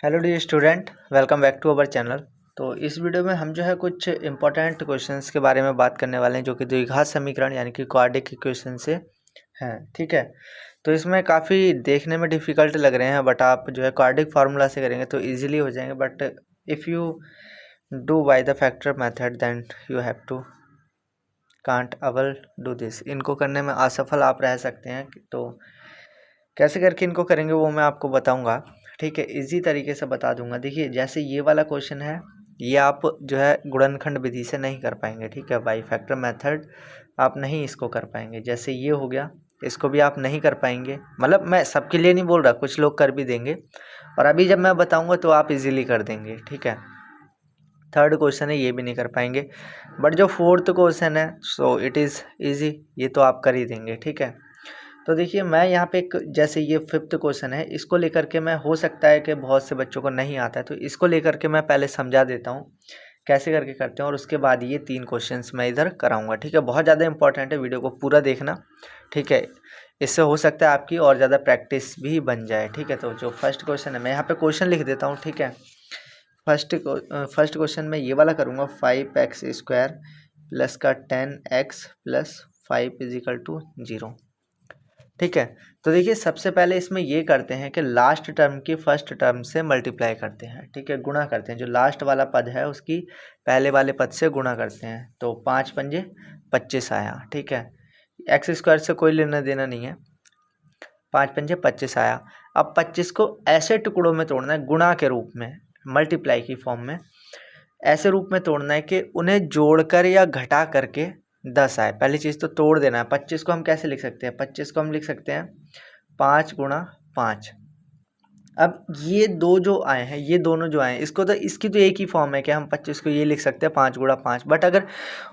Hello dear student, welcome back to our channel. तो इस video में हम जो है कुछ इंपॉर्टेंट क्वेश्चंस के बारे में बात करने वाले हैं जो कि द्विघात समीकरण यानी कि क्वाड्रेटिक इक्वेशन से हैं। ठीक है, तो इसमें काफ़ी देखने में डिफ़िकल्ट लग रहे हैं, बट आप जो है क्वाड्रेटिक फार्मूला से करेंगे तो इजीली हो जाएंगे। But if you do by the factor method then you have to count all do this. इनको करने में असफल आप रह सकते हैं। तो कैसे करके इनको करेंगे वो मैं आपको बताऊंगा। ठीक है, इजी तरीके से बता दूंगा। देखिए, जैसे ये वाला क्वेश्चन है, ये आप जो है गुणनखंड विधि से नहीं कर पाएंगे। ठीक है, बाई फैक्टर मेथड आप नहीं इसको कर पाएंगे। जैसे ये हो गया, इसको भी आप नहीं कर पाएंगे। मतलब मैं सबके लिए नहीं बोल रहा, कुछ लोग कर भी देंगे, और अभी जब मैं बताऊंगा तो आप इजीली कर देंगे। ठीक है, थर्ड क्वेश्चन है, ये भी नहीं कर पाएंगे। बट जो फोर्थ क्वेश्चन है, सो इट इज़ इजी, ये तो आप कर ही देंगे। ठीक है, तो देखिए मैं यहाँ पे एक, जैसे ये फिफ्थ क्वेश्चन है, इसको लेकर के मैं, हो सकता है कि बहुत से बच्चों को नहीं आता है, तो इसको लेकर के मैं पहले समझा देता हूँ कैसे करके करते हैं, और उसके बाद ये 3 क्वेश्चंस मैं इधर कराऊंगा। ठीक है, बहुत ज़्यादा इंपॉर्टेंट है, वीडियो को पूरा देखना। ठीक है, इससे हो सकता है आपकी और ज़्यादा प्रैक्टिस भी बन जाए। ठीक है, तो जो फर्स्ट क्वेश्चन है, मैं यहाँ पे क्वेश्चन लिख देता हूँ। ठीक है, फर्स्ट क्वेश्चन में ये वाला करूँगा, 5x² प्लस का 10x प्लस 5 इजिकल टू 0। ठीक है, तो देखिए सबसे पहले इसमें ये करते हैं कि लास्ट टर्म की फर्स्ट टर्म से मल्टीप्लाई करते हैं। ठीक है, गुणा करते हैं, जो लास्ट वाला पद है उसकी पहले वाले पद से गुणा करते हैं। तो 5 पंजे 25 आया। ठीक है, x² से कोई लेना देना नहीं है, 5 पंजे 25 आया। अब 25 को ऐसे टुकड़ों में तोड़ना है, गुणा के रूप में, मल्टीप्लाई की फॉर्म में ऐसे रूप में तोड़ना है कि उन्हें जोड़कर या घटा करके 10 आए। पहली चीज़ तो तोड़ देना है। 25 को हम कैसे लिख सकते हैं? 25 को हम लिख सकते हैं 5 गुणा 5। अब ये दो जो आए हैं, ये दोनों जो आए हैं, इसको तो, इसकी तो एक ही फॉर्म है कि हम 25 को ये लिख सकते हैं 5 गुणा 5। बट अगर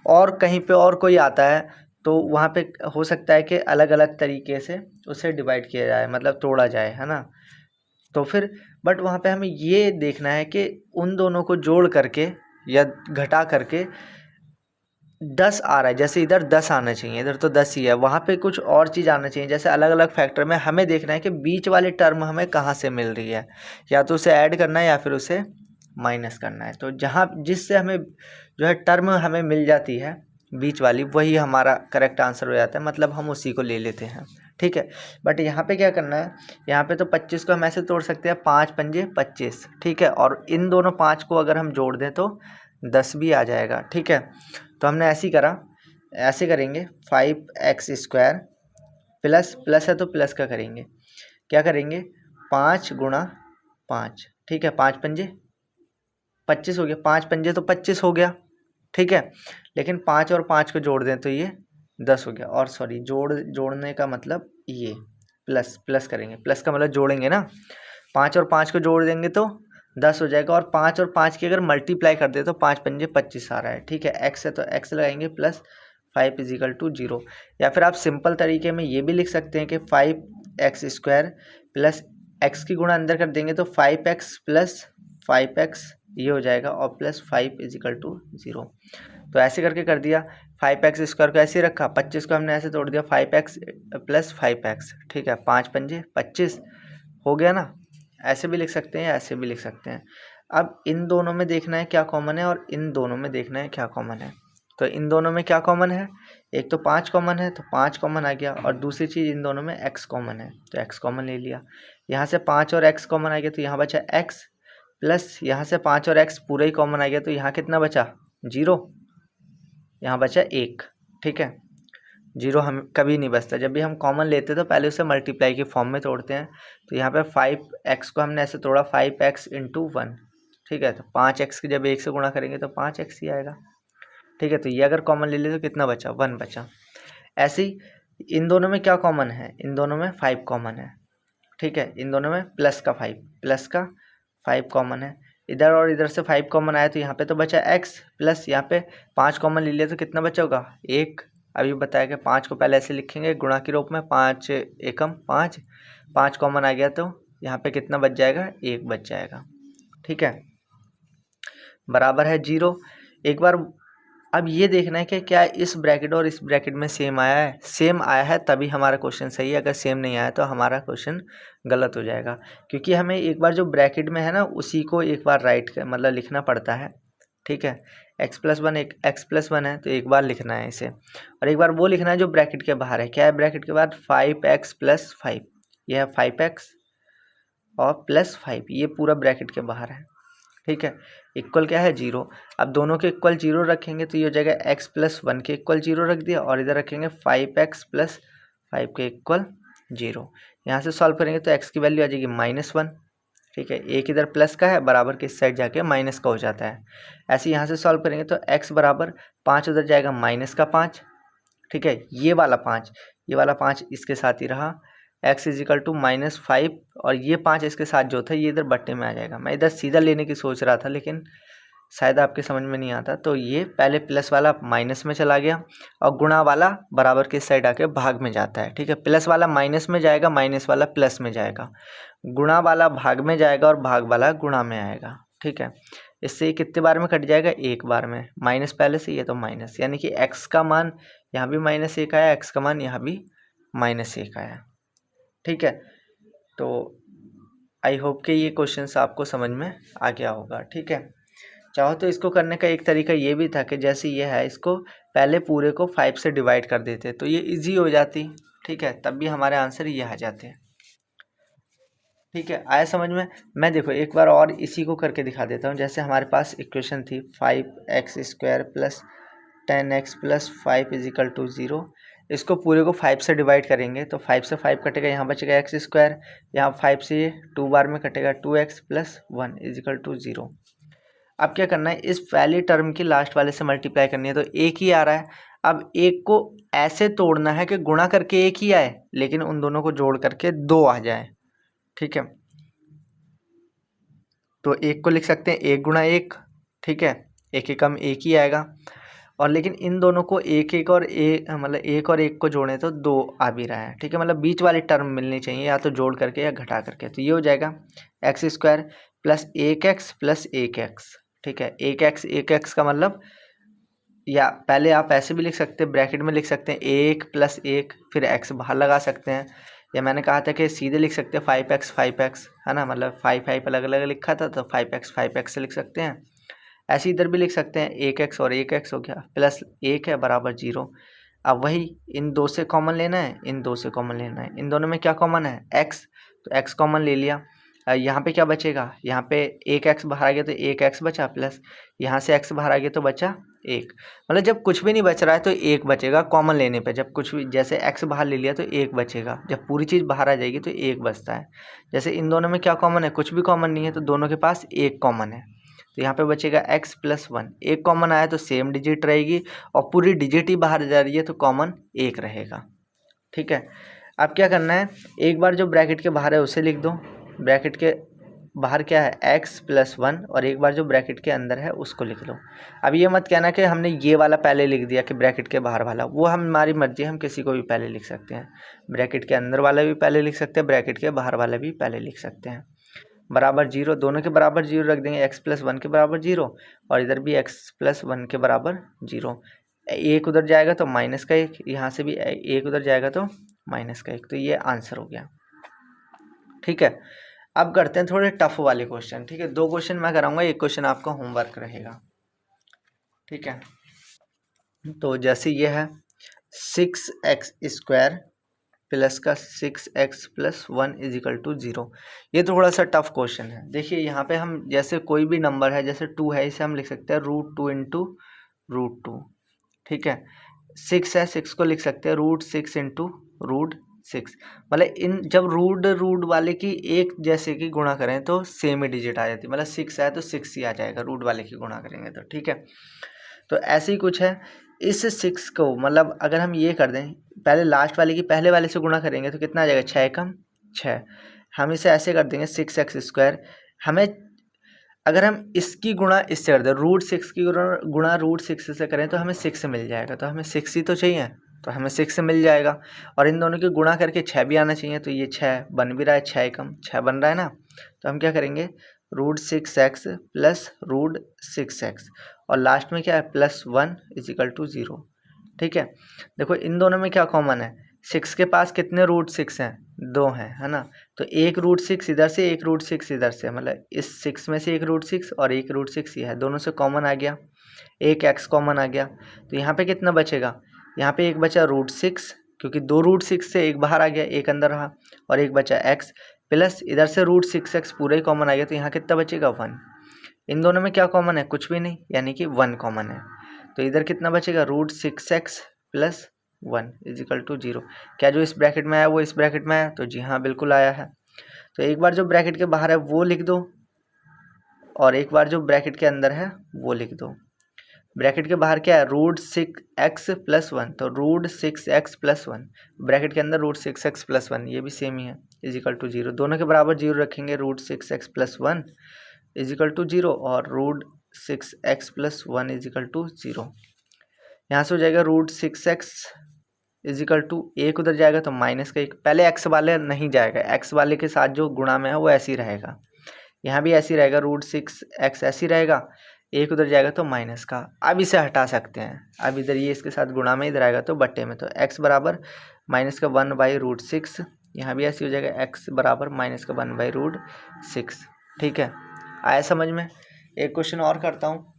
और कहीं पे और कोई आता है तो वहाँ पे हो सकता है कि अलग अलग तरीके से उसे डिवाइड किया जाए, मतलब तोड़ा जाए, है ना। तो फिर बट वहाँ पे हमें ये देखना है कि उन दोनों को जोड़ करके या घटा करके 10 आ रहा है। जैसे इधर 10 आना चाहिए, इधर तो 10 ही है, वहाँ पे कुछ और चीज़ आना चाहिए। जैसे अलग अलग फैक्टर में हमें देखना है कि बीच वाली टर्म हमें कहाँ से मिल रही है, या तो उसे ऐड करना है या फिर उसे माइनस करना है। तो जहाँ जिससे हमें जो है टर्म हमें मिल जाती है बीच वाली, वही हमारा करेक्ट आंसर हो जाता है, मतलब हम उसी को ले लेते हैं। ठीक है, बट यहाँ पे क्या करना है, यहाँ पे तो 25 को हम ऐसे तोड़ सकते हैं, 5 पंजे 25। ठीक है, और इन दोनों 5 को अगर हम जोड़ दें तो 10 भी आ जाएगा। ठीक है, तो हमने ऐसे ही करा, ऐसे करेंगे 5x² प्लस, प्लस है तो प्लस का करेंगे, क्या करेंगे 5 गुणा 5। ठीक है, 5 पंजे 25 हो गया, 5 पंजे तो 25 हो गया। ठीक है, लेकिन 5 और 5 को जोड़ दें तो ये 10 हो गया। और सॉरी, जोड़ने का मतलब ये प्लस, प्लस करेंगे, प्लस का मतलब जोड़ेंगे ना, 5 और 5 को जोड़ देंगे तो 10 हो जाएगा। और 5 और 5 की अगर मल्टीप्लाई कर दे तो 5 पंजे 25 आ रहा है। ठीक है, x है तो x लगाएंगे प्लस 5 इजिकल टू 0। या फिर आप सिंपल तरीके में ये भी लिख सकते हैं कि 5x² प्लस x की गुणा अंदर कर देंगे तो 5x प्लस 5x ये हो जाएगा, और प्लस 5 इजिकल टू 0। तो ऐसे करके कर दिया। 5x² को ऐसे रखा, 25 को हमने ऐसे तोड़ दिया, 5x प्लस 5x। ठीक है, 5 पंजे 25 हो गया ना। ऐसे भी लिख सकते हैं, ऐसे भी लिख सकते हैं। अब इन दोनों में देखना है क्या कॉमन है, और इन दोनों में देखना है क्या कॉमन है। तो इन दोनों में क्या कॉमन है, एक तो 5 कॉमन है, तो 5 कॉमन आ गया, और दूसरी चीज़ इन दोनों में x कॉमन है, तो x कॉमन ले लिया। यहाँ से 5 और x कॉमन आ गया, तो यहाँ बचा x, प्लस यहाँ से 5 और x पूरा ही कॉमन आ गया, तो यहाँ कितना बचा 0, यहाँ बचा 1। ठीक है, 0 हम कभी नहीं बचता, जब भी हम कॉमन लेते तो पहले उसे मल्टीप्लाई की फॉर्म में तोड़ते हैं। तो यहाँ पे 5x को हमने ऐसे तोड़ा, 5x इंटू 1। ठीक है, तो 5x की जब 1 से गुणा करेंगे तो 5x ही आएगा। ठीक है, तो ये अगर कॉमन ले ले तो कितना बचा, 1 बचा। ऐसे ही इन दोनों में क्या कॉमन है, इन दोनों में 5 कॉमन है। ठीक है, इन दोनों में प्लस का 5 कॉमन है। इधर और इधर से 5 कॉमन आया, तो यहाँ पे तो बचा x, प्लस यहाँ पे 5 कॉमन ले लिया तो कितना बचा होगा 1। अभी बताया कि 5 को पहले ऐसे लिखेंगे गुणा के रूप में, 5 एकम 5, 5 कॉमन आ गया तो यहाँ पे कितना बच जाएगा, 1 बच जाएगा। ठीक है, बराबर है 0। एक बार अब ये देखना है कि क्या इस ब्रैकेट और इस ब्रैकेट में सेम आया है। सेम आया है तभी हमारा क्वेश्चन सही है, अगर सेम नहीं आया तो हमारा क्वेश्चन गलत हो जाएगा, क्योंकि हमें एक बार जो ब्रैकेट में है ना उसी को एक बार राइट मतलब लिखना पड़ता है। ठीक है, x+1 एक x+1 है तो एक बार लिखना है इसे, और एक बार वो लिखना है जो ब्रैकेट के बाहर है। क्या है ब्रैकेट के बाद 5x+5, यह है 5x और +5, ये पूरा ब्रैकेट के बाहर है। ठीक है, इक्वल क्या है 0। अब दोनों के इक्वल 0 रखेंगे तो ये हो जाएगा x+1 के इक्वल 0 रख दिया, और इधर रखेंगे 5x+5 के इक्वल 0। यहाँ से सॉल्व करेंगे तो x की वैल्यू आ जाएगी -1। ठीक है, एक इधर प्लस का है, बराबर के इस साइड जाके माइनस का हो जाता है। ऐसे यहाँ से सॉल्व करेंगे तो x बराबर 5 उधर जाएगा -5। ठीक है, ये वाला 5 इसके साथ ही रहा, x = -5, और ये 5 इसके साथ जो था ये इधर बट्टे में आ जाएगा। मैं इधर सीधा लेने की सोच रहा था लेकिन शायद आपके समझ में नहीं आता, तो ये पहले प्लस वाला माइनस में चला गया और गुणा वाला बराबर के साइड आके भाग में जाता है। ठीक है, प्लस वाला माइनस में जाएगा, माइनस वाला प्लस में जाएगा, गुणा वाला भाग में जाएगा और भाग वाला गुणा में आएगा। ठीक है, इससे कितने बार में कट जाएगा, एक बार में। माइनस पहले से, ये तो माइनस, यानी कि x का मान यहाँ भी -1 आया, x का मान यहाँ भी -1 आया। ठीक है, तो आई होप कि ये क्वेश्चंस आपको समझ में आ गया होगा। ठीक है, चाहो तो इसको करने का एक तरीका ये भी था कि जैसे ये है इसको पहले पूरे को 5 से डिवाइड कर देते तो ये इजी हो जाती। ठीक है, तब भी हमारे आंसर ये आ जाते। ठीक है, आया समझ में। मैं देखो एक बार और इसी को करके दिखा देता हूँ। जैसे हमारे पास इक्वेशन थी 5x² + 10x + 5 = 0। इसको पूरे को 5 से डिवाइड करेंगे तो 5 से 5 कटेगा, यहाँ बचेगा x², यहाँ 5 से ये 2 बार में कटेगा, 2x + 1 = 0। अब क्या करना है, इस पहली टर्म की लास्ट वाले से मल्टीप्लाई करनी है, तो एक ही आ रहा है। अब एक को ऐसे तोड़ना है कि गुणा करके एक ही आए, लेकिन उन दोनों को जोड़ करके 2 आ जाए। ठीक है, तो एक को लिख सकते हैं 1 × 1। ठीक है, एक एकम एक ही आएगा, और लेकिन इन दोनों को एक एक और एक मतलब एक और एक को जोड़ें तो 2 आ भी रहा है। ठीक है, मतलब बीच वाली टर्म मिलनी चाहिए, या तो जोड़ करके या घटा करके। तो ये हो जाएगा x² + 1x + 1x। ठीक है, 1x का मतलब, या पहले आप ऐसे भी लिख सकते हैं, ब्रैकेट में लिख सकते हैं 1 + 1, फिर x बाहर लगा सकते हैं, या मैंने कहा था कि सीधे लिख सकते हैं 5x है ना, मतलब 5 अलग अलग लिखा था तो 5x से लिख सकते हैं। ऐसे इधर भी लिख सकते हैं 1x और 1x हो गया, प्लस 1 है बराबर 0। अब वही इन 2 से कॉमन लेना है, इन 2 से कॉमन लेना है। इन दोनों में क्या कॉमन है, x, तो x कॉमन ले लिया। यहाँ पे क्या बचेगा, यहाँ पे 1x बाहर आ गया तो 1x बचा, प्लस यहाँ से x बाहर आ गया तो बचा 1। मतलब जब कुछ भी नहीं बच रहा है तो 1 बचेगा कॉमन लेने पे। जब कुछ भी, जैसे x बाहर ले लिया तो 1 बचेगा, जब पूरी चीज़ बाहर आ जाएगी तो 1 बचता है। जैसे इन दोनों में क्या कॉमन है, कुछ भी कॉमन नहीं है, तो दोनों के पास 1 कॉमन है, तो यहाँ पे बचेगा x + 1। एक कॉमन आया तो सेम डिजिट रहेगी, और पूरी डिजिट ही बाहर जा रही है तो कॉमन 1 रहेगा। ठीक है, अब क्या करना है, एक बार जो ब्रैकेट के बाहर है उसे लिख दो। ब्रैकेट के बाहर क्या है, x + 1, और एक बार जो ब्रैकेट के अंदर है उसको लिख लो। अब ये मत कहना कि हमने ये वाला पहले लिख दिया कि ब्रैकेट के बाहर वाला, वो हमारी मर्जी, हम किसी को भी पहले लिख सकते हैं। ब्रैकेट के अंदर वाला भी पहले लिख सकते हैं, ब्रैकेट के बाहर वाला भी पहले लिख सकते हैं। बराबर 0, दोनों के बराबर 0 रख देंगे, x + 1 के बराबर 0, और इधर भी x + 1 के बराबर 0। एक उधर जाएगा तो -1, यहाँ से भी एक उधर जाएगा तो -1, तो ये आंसर हो गया। ठीक है, अब करते हैं थोड़े टफ वाले क्वेश्चन। ठीक है, 2 क्वेश्चन मैं कराऊंगा, एक क्वेश्चन आपका होमवर्क रहेगा। ठीक है, तो जैसे ये है 6x² प्लस का 6x + 1 = 0। ये थोड़ा सा टफ क्वेश्चन है। देखिए यहाँ पे हम जैसे कोई भी नंबर है, जैसे 2 है, इसे हम लिख सकते हैं √2 × √2। ठीक है, 6 है, 6 को लिख सकते हैं √6 × √6। मतलब इन जब रूट वाले की एक जैसे की गुणा करें तो सेम ही डिजिट आ जाती है, मतलब 6 है तो 6 ही आ जाएगा, रूट वाले की गुणा करेंगे तो। ठीक है, तो ऐसे ही कुछ है। इस 6 को मतलब अगर हम ये कर दें, पहले लास्ट वाले की पहले वाले से गुणा करेंगे तो कितना आ जाएगा, 6 कम 6। हम इसे ऐसे कर देंगे 6x²। हमें अगर हम इसकी गुणा इससे कर दें, √6 की गुणा √6 से करें तो हमें 6 मिल जाएगा, तो हमें 6 ही तो चाहिए, तो हमें 6 मिल जाएगा। और इन दोनों की गुणा करके 6 भी आना चाहिए, तो ये 6 बन भी रहा है, 6 कम 6 बन रहा है ना। तो हम क्या करेंगे, √6x + √6x, और लास्ट में क्या है +1 = 0। ठीक है, देखो इन दोनों में क्या कॉमन है, 6 के पास कितने रूट 6 हैं, 2 हैं, है ना। तो एक रूट 6 इधर से, एक रूट 6 इधर से, मतलब इस 6 में से एक रूट 6 और एक रूट 6 ये है, दोनों से कॉमन आ गया, एक x कॉमन आ गया। तो यहाँ पे कितना बचेगा, यहाँ पे एक बचा √6, क्योंकि 2 √6 से एक बाहर आ गया, एक अंदर रहा, और एक बचा x प्लस इधर से √6x पूरा ही कॉमन आ गया। तो यहाँ कितना बचेगा 1। इन दोनों में क्या कॉमन है, कुछ भी नहीं, यानी कि 1 कॉमन है। तो इधर कितना बचेगा √6x + 1 = 0। क्या जो इस ब्रैकेट में आया वो इस ब्रैकेट में आया, तो जी हाँ बिल्कुल आया है। तो एक बार जो ब्रैकेट के बाहर है वो लिख दो, और एक बार जो ब्रैकेट के अंदर है वो लिख दो। ब्रैकेट के बाहर क्या है √6x + 1, तो √6x + 1, ब्रैकेट के अंदर √6x + 1, ये भी सेम ही है, = 0। दोनों के बराबर 0 रखेंगे, √6x + 1 = 0 और √6x + 1 = 0। यहाँ से हो जाएगा √6x एक उधर जाएगा तो -1, पहले x वाले नहीं जाएगा, x वाले के साथ जो गुणा में है वो ऐसे ही रहेगा, यहाँ भी ऐसे ही रहेगा, √6x ऐसे ही रहेगा, एक उधर जाएगा तो माइनस का। अब इसे हटा सकते हैं, अब इधर ये इसके साथ गुणा में इधर आएगा तो बट्टे में, तो x बराबर -1/√6, यहाँ भी ऐसे हो जाएगा, x बराबर -1/√6। ठीक है, आया समझ में। एक क्वेश्चन और करता हूँ,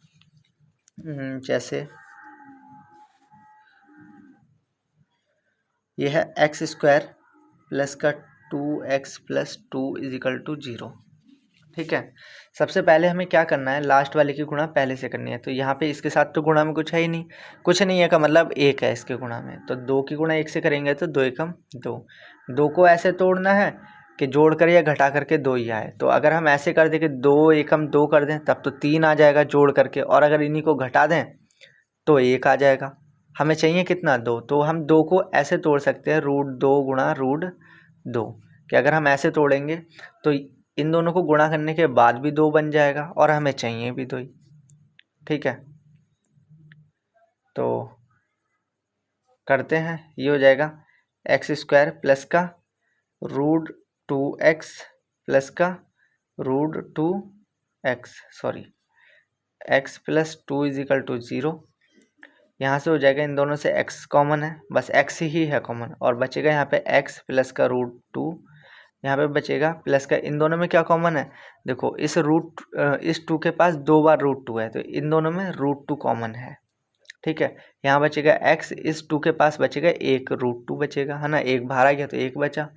जैसे यह है x² प्लस का 2x + 2 = 0। ठीक है, सबसे पहले हमें क्या करना है, लास्ट वाले की गुणा पहले से करनी है। तो यहाँ पे इसके साथ तो गुणा में कुछ है ही नहीं, कुछ नहीं है का मतलब 1 है इसके गुणा में, तो 2 की गुणा 1 से करेंगे तो 2 एकम 2। 2 को ऐसे तोड़ना है कि जोड़ कर या घटा करके 2 ही आए। तो अगर हम ऐसे कर दें कि 2 एकम 2 कर दें तब तो 3 आ जाएगा जोड़ करके, और अगर इन्हीं को घटा दें तो 1 आ जाएगा। हमें चाहिए कितना 2, तो हम 2 को ऐसे तोड़ सकते हैं √2 गुणा √2, कि अगर हम ऐसे तोड़ेंगे तो इन दोनों को गुणा करने के बाद भी 2 बन जाएगा और हमें चाहिए भी 2 ही। ठीक है, तो करते हैं, ये हो जाएगा x² प्लस का √2x प्लस का √2x, सॉरी x + 2 = 0। यहाँ से हो जाएगा, इन दोनों से x कॉमन है, बस x ही है कॉमन, और बचेगा यहाँ पे x प्लस का √2, यहाँ पे बचेगा प्लस का, इन दोनों में क्या कॉमन है, देखो इस 2 के पास 2 बार √2 है, तो इन दोनों में √2 कॉमन है। ठीक है, यहाँ बचेगा x, इस 2 के पास बचेगा एक √2 बचेगा, है ना, एक बाहर आ गया तो एक बचा,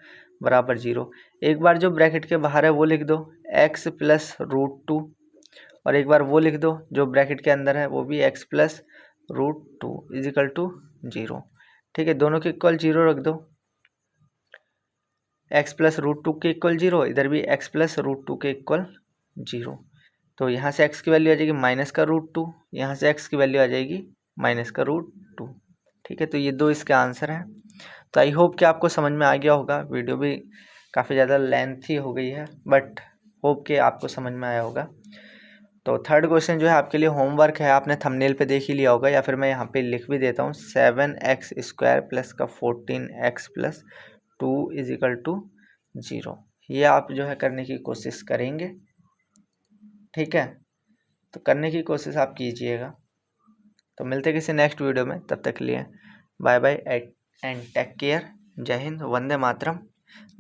बराबर 0। एक बार जो ब्रैकेट के बाहर है वो लिख दो x + √2, और एक बार वो लिख दो जो ब्रैकेट के अंदर है वो भी x + √2 = 0। ठीक है, दोनों के इक्वल 0 रख दो, x + √2 के इक्वल 0, इधर भी x + √2 के इक्वल 0। तो यहाँ से x की वैल्यू आ जाएगी -√2, यहाँ से x की वैल्यू आ जाएगी -√2। ठीक है, तो ये 2 इसके आंसर हैं। तो आई होप कि आपको समझ में आ गया होगा। वीडियो भी काफ़ी ज़्यादा लेंथी हो गई है, बट होप कि आपको समझ में आया होगा। तो थर्ड क्वेश्चन जो है आपके लिए होमवर्क है, आपने थंबनेल पे देख ही लिया होगा, या फिर मैं यहाँ पे लिख भी देता हूँ, 7x² प्लस का 14x + 2 = 0। ये आप जो है करने की कोशिश करेंगे। ठीक है, तो करने की कोशिश आप कीजिएगा। तो मिलते किसी नेक्स्ट वीडियो में, तब तक के लिए bye bye and take care. जय हिंद, वंदे मातरम,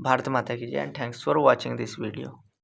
भारत माता की जय, and thanks for watching this video.